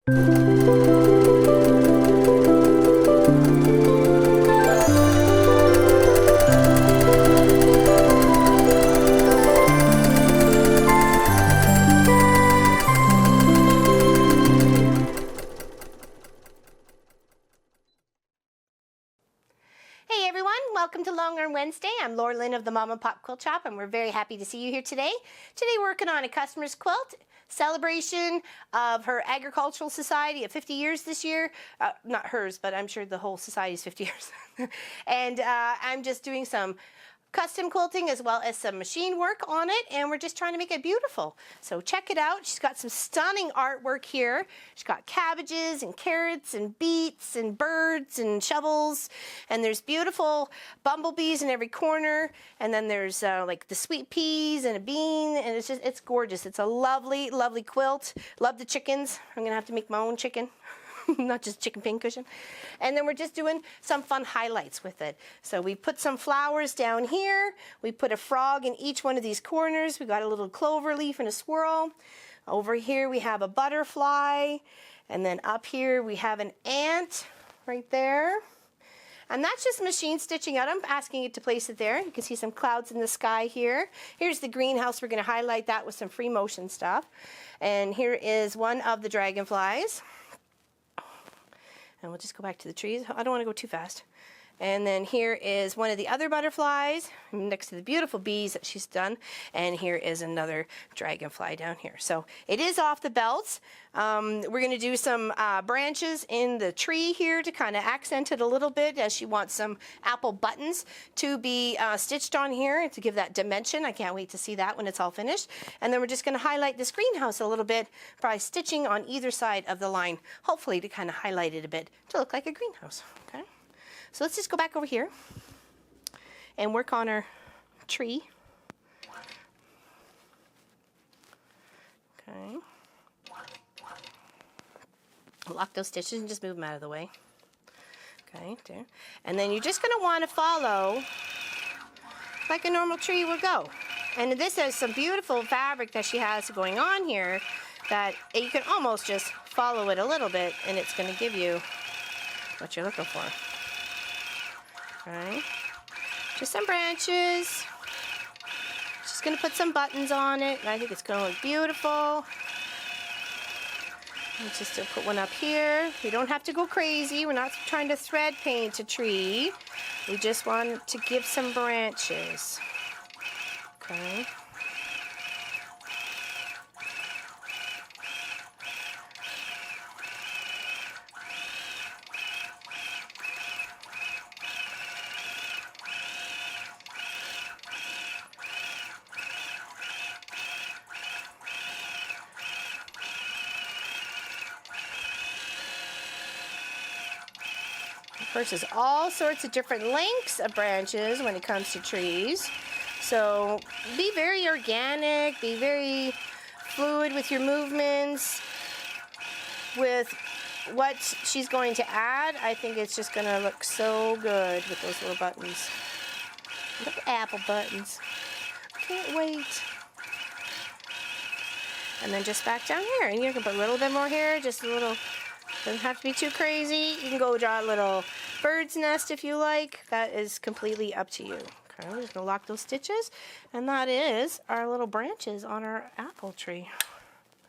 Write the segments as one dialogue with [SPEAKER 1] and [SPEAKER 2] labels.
[SPEAKER 1] Welcome to Long Arm Wednesday. I'm Laura Lynn of the Mom and Pop Quilt Shop, and we're very happy to see you here today. Today we're working on a customer's quilt celebration of her agricultural society of 50 years this year. Not hers, but I'm sure the whole society is 50 years. And I'm just doing some custom quilting as well as some machine work on it, and we're just trying to make it beautiful. So check it out. She's got some stunning artwork here. She's got cabbages and carrots and beets and birds and shovels, and there's beautiful bumblebees in every corner, and then there's like the sweet peas and a bean, and it's gorgeous. It's a lovely, lovely quilt. Love the chickens. I'm gonna have to make my own chicken. Not just chicken pincushion. And then we're just doing some fun highlights with it. So we put some flowers down here. We put a frog in each one of these corners. We got a little clover leaf and a squirrel. Over here we have a butterfly. And then up here we have an ant right there. And that's just machine stitching out. I'm asking it to place it there. You can see some clouds in the sky here. Here's the greenhouse. We're going to highlight that with some free motion stuff. And here is one of the dragonflies. And we'll just go back to the trees. I don't want to go too fast. And then here is one of the other butterflies next to the beautiful bees that she's done. And here is another dragonfly down here. So it is off the belts. We're going to do some branches in the tree here to kind of accent it a little bit, as she wants some apple buttons to be stitched on here to give that dimension. I can't wait to see that when it's all finished. And then we're just going to highlight this greenhouse a little bit by stitching on either side of the line, hopefully to kind of highlight it a bit to look like a greenhouse. Okay. So let's just go back over here and work on our tree. Okay. Lock those stitches and just move them out of the way. Okay, there. And then you're just going to want to follow like a normal tree would go. And this has some beautiful fabric that she has going on here that you can almost just follow it a little bit and it's going to give you what you're looking for. Okay. Just some branches. Just going to put some buttons on it, and I think it's going to look beautiful. Let's just put one up here. We don't have to go crazy. We're not trying to thread paint a tree. We just want to give some branches. Okay. Of course, there's all sorts of different lengths of branches when it comes to trees. So be very organic, be very fluid with your movements. With what she's going to add, I think it's just going to look so good with those little buttons. Little apple buttons. Can't wait. And then just back down here, and you can put a little bit more here, just a little. Doesn't have to be too crazy. You can go draw a little bird's nest if you like. That is completely up to you. Okay, we're just gonna lock those stitches, and that is our little branches on our apple tree.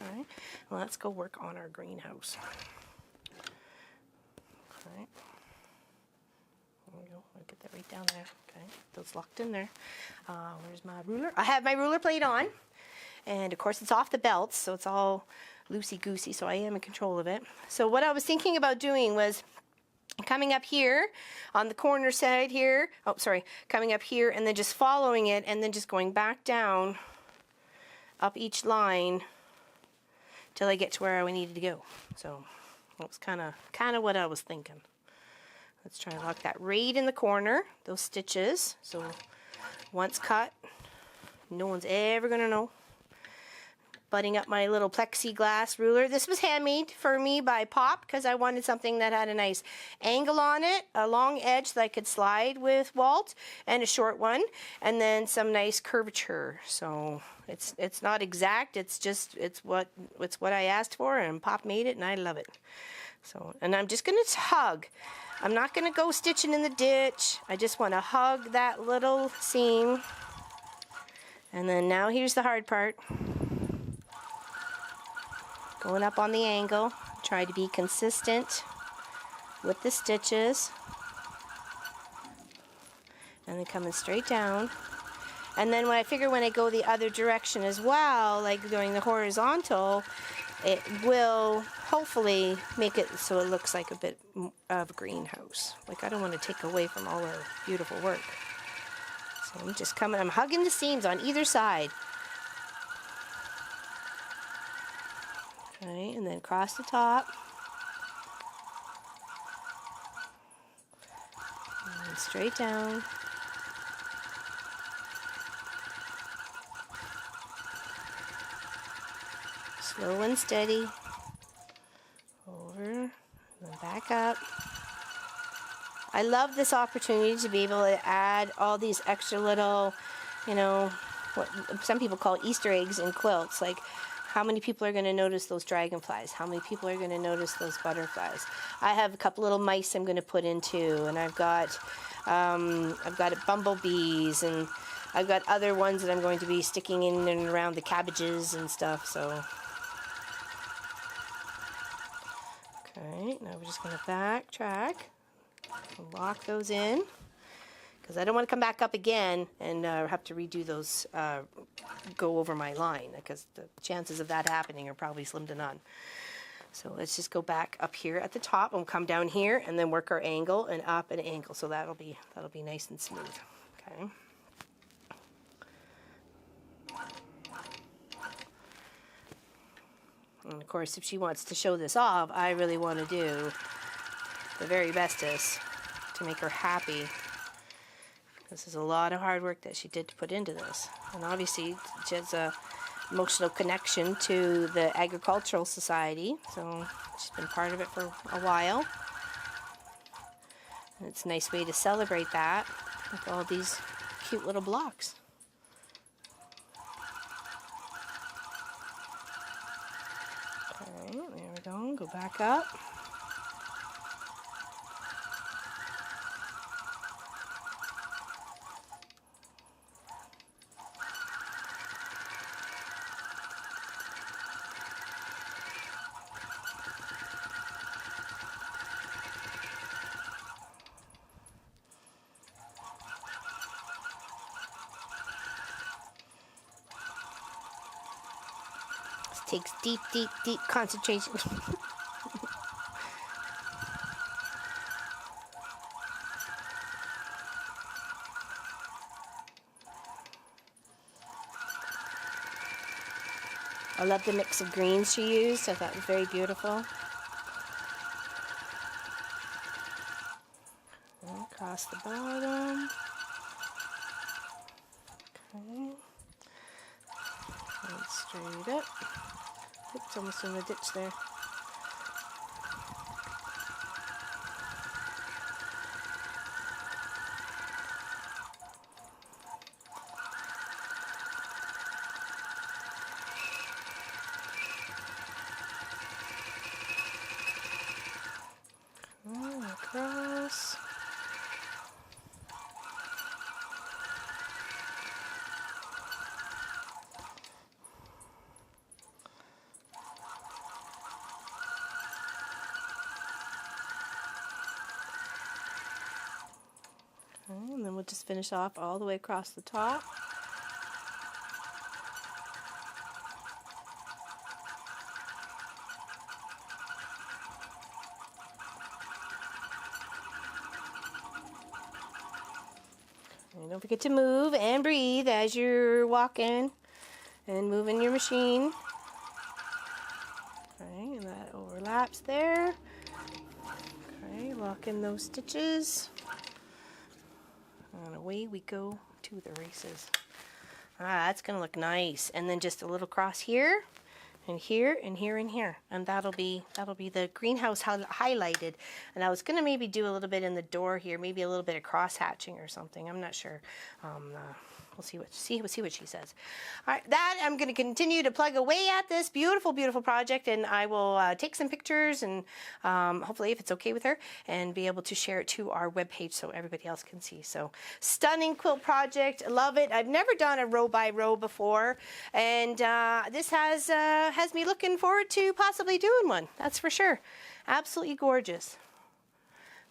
[SPEAKER 1] All right, well, let's go work on our greenhouse. Okay, there we go. I'll get that right down there. Okay, those locked in there. Where's my ruler? I have my ruler plate on, and of course it's off the belts, so it's all loosey-goosey, so I am in control of it. So what I was thinking about doing was coming up here on the corner side here, coming up here and then just following it and then just going back down up each line till I get to where I needed to go. So that was kind of what I was thinking. Let's try and lock that right in the corner, those stitches. So once cut, no one's ever gonna know. butting up my little plexiglass ruler. This was handmade for me by Pop because I wanted something that had a nice angle on it, a long edge that I could slide with Walt, and a short one, and then some nice curvature. So it's not exact. It's what I asked for, and Pop made it, and I love it. So, and I'm just gonna hug. I'm not gonna go stitching in the ditch. I just want to hug that little seam. And then now here's the hard part. Going up on the angle. Try to be consistent with the stitches. And then coming straight down. And then when I go the other direction as well, like doing the horizontal, it will hopefully make it so it looks like a bit of a greenhouse. Like, I don't want to take away from all our beautiful work. So I'm just coming, I'm hugging the seams on either side. Okay, and then across the top. And then straight down. Slow and steady. Over, and then back up. I love this opportunity to be able to add all these extra little, you know, what some people call Easter eggs in quilts. Like, how many people are going to notice those dragonflies? How many people are going to notice those butterflies? I have a couple little mice I'm going to put in too, and I've got bumblebees, and I've got other ones that I'm going to be sticking in and around the cabbages and stuff. So. Okay, now we're just going to backtrack and lock those in, because I don't want to come back up again and have to redo those, go over my line, because the chances of that happening are probably slim to none. So let's just go back up here at the top and come down here and then work our angle and up an angle. So that'll be nice and smooth. Okay. And of course, if she wants to show this off, I really want to do the very bestest to make her happy. This is a lot of hard work that she did to put into this. And obviously, she has a emotional connection to the Agricultural Society, so she's been part of it for a while. And it's a nice way to celebrate that with all these cute little blocks. Okay, there we go. Go back up. Takes deep, deep, deep concentration. I love the mix of greens she used. I thought it was very beautiful. And across the bottom. Okay. And straight up. Oops, almost in the ditch there. Across. Okay, and then we'll just finish off all the way across the top. And don't forget to move and breathe as you're walking and moving your machine. Okay, and that overlaps there. Okay, lock in those stitches. And away we go to the races. Ah, that's going to look nice. And then just a little cross here. and here and here and here, and that'll be the greenhouse highlighted. And I was gonna maybe do a little bit in the door here, maybe a little bit of cross hatching or something. I'm not sure. We'll see what she says. All right, that I'm going to continue to plug away at this beautiful, beautiful project, and I will take some pictures and hopefully, if it's okay with her, and be able to share it to our webpage so everybody else can see. So, stunning quilt project, love it. I've never done a row by row before, and this has me looking forward to possibly doing one. That's for sure. Absolutely gorgeous.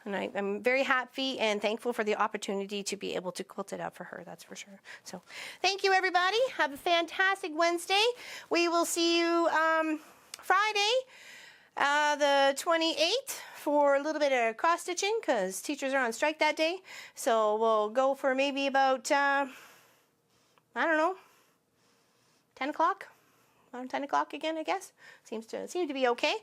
[SPEAKER 1] And I'm very happy and thankful for the opportunity to be able to quilt it out for her, that's for sure. So thank you, everybody. Have a fantastic Wednesday. We will see you Friday, the 28th, for a little bit of cross-stitching because teachers are on strike that day. So we'll go for maybe about, I don't know, 10 o'clock. Around 10 o'clock again, I guess. Seems to be okay.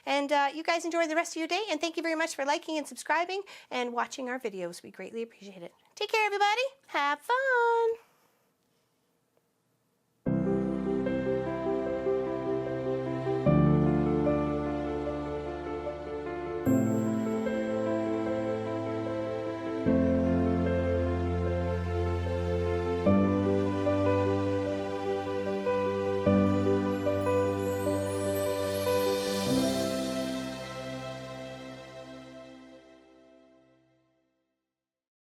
[SPEAKER 1] And you guys enjoy the rest of your day. And thank you very much for liking and subscribing and watching our videos. We greatly appreciate it. Take care, everybody. Have fun.